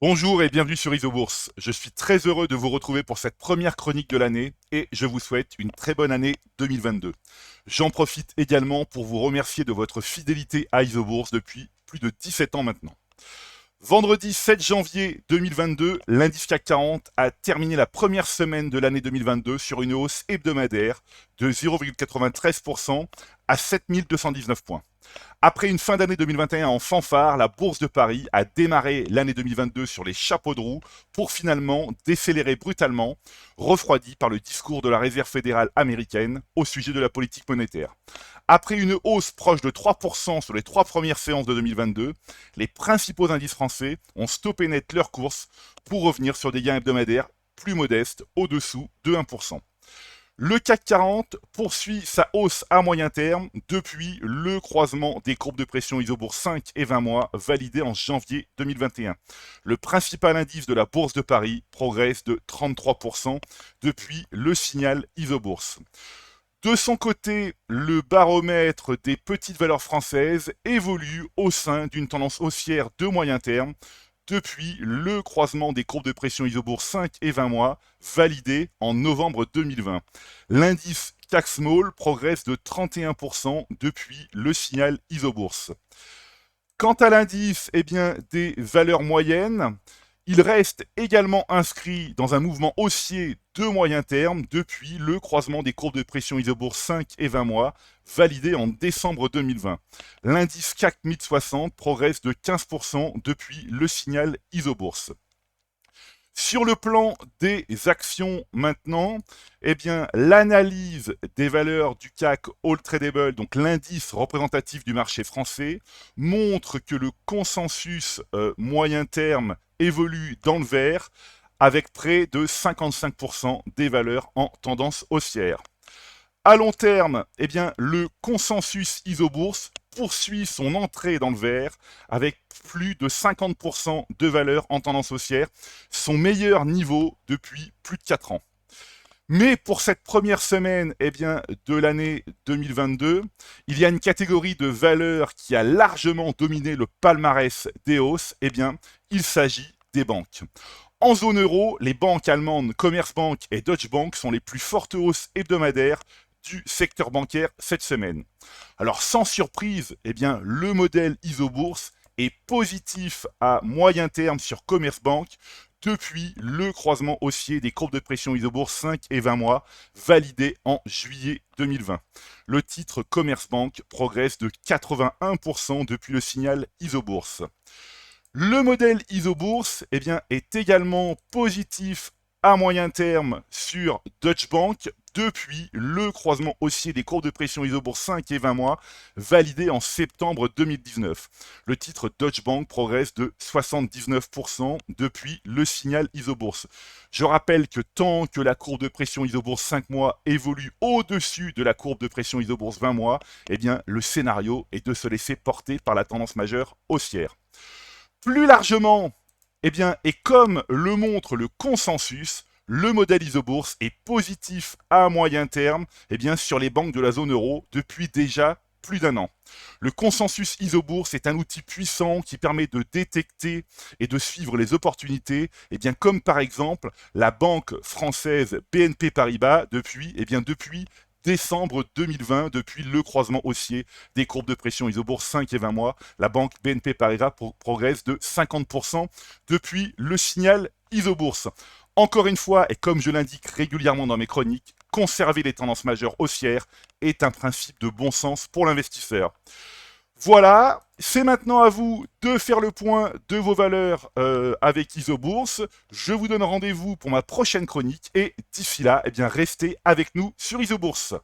Bonjour et bienvenue sur Isobourse. Je suis très heureux de vous retrouver pour cette première chronique de l'année et je vous souhaite une très bonne année 2022. J'en profite également pour vous remercier de votre fidélité à Isobourse depuis plus de 17 ans maintenant. Vendredi 7 janvier 2022, l'indice CAC 40 a terminé la première semaine de l'année 2022 sur une hausse hebdomadaire de 0,93% à 7219 points. Après une fin d'année 2021 en fanfare, la Bourse de Paris a démarré l'année 2022 sur les chapeaux de roue pour finalement décélérer brutalement, refroidi par le discours de la Réserve fédérale américaine au sujet de la politique monétaire. Après une hausse proche de 3% sur les 3 premières séances de 2022, les principaux indices français ont stoppé net leur course pour revenir sur des gains hebdomadaires plus modestes, au-dessous de 1%. Le CAC 40 poursuit sa hausse à moyen terme depuis le croisement des courbes de pression Isobourse 5 et 20 mois validé en janvier 2021. Le principal indice de la Bourse de Paris progresse de 33% depuis le signal Isobourse. De son côté, le baromètre des petites valeurs françaises évolue au sein d'une tendance haussière de moyen terme depuis le croisement des courbes de pression Isobourse 5 et 20 mois validé en novembre 2020. L'indice CAC Small progresse de 31% depuis le signal Isobourse. Quant à l'indice des valeurs moyennes, il reste également inscrit dans un mouvement haussier de moyen terme depuis le croisement des courbes de pression Isobourse 5 et 20 mois validé en décembre 2020. L'indice CAC Mid 60 progresse de 15% depuis le signal Isobourse. Sur le plan des actions maintenant, l'analyse des valeurs du CAC All Tradable, donc l'indice représentatif du marché français, montre que le consensus moyen terme évolue dans le vert avec près de 55% des valeurs en tendance haussière. À long terme, le consensus Isobourse poursuit son entrée dans le vert avec plus de 50% de valeurs en tendance haussière, son meilleur niveau depuis plus de 4 ans. Mais pour cette première semaine de l'année 2022, il y a une catégorie de valeurs qui a largement dominé le palmarès des hausses. Il s'agit des banques. En zone euro, les banques allemandes Commerzbank et Deutsche Bank sont les plus fortes hausses hebdomadaires du secteur bancaire cette semaine. Alors sans surprise, le modèle Isobourse est positif à moyen terme sur Commerzbank depuis le croisement haussier des courbes de pression Isobourse 5 et 20 mois validé en juillet 2020. Le titre Commerzbank progresse de 81% depuis le signal Isobourse. Le modèle Isobourse est également positif à moyen terme sur Deutsche Bank depuis le croisement haussier des courbes de pression Isobourse 5 et 20 mois validé en septembre 2019. Le titre Deutsche Bank progresse de 79% depuis le signal Isobourse. Je rappelle que tant que la courbe de pression Isobourse 5 mois évolue au-dessus de la courbe de pression Isobourse 20 mois, le scénario est de se laisser porter par la tendance majeure haussière. Plus largement, et comme le montre le consensus, le modèle Isobourse est positif à moyen terme sur les banques de la zone euro depuis déjà plus d'un an. Le consensus Isobourse est un outil puissant qui permet de détecter et de suivre les opportunités, comme par exemple la banque française BNP Paribas depuis décembre 2020, depuis le croisement haussier des courbes de pression Isobourse 5 et 20 mois, la banque BNP Paribas progresse de 50% depuis le signal Isobourse. Encore une fois, et comme je l'indique régulièrement dans mes chroniques, conserver les tendances majeures haussières est un principe de bon sens pour l'investisseur. Voilà, c'est maintenant à vous de faire le point de vos valeurs avec Isobourse. Je vous donne rendez-vous pour ma prochaine chronique et d'ici là, restez avec nous sur Isobourse.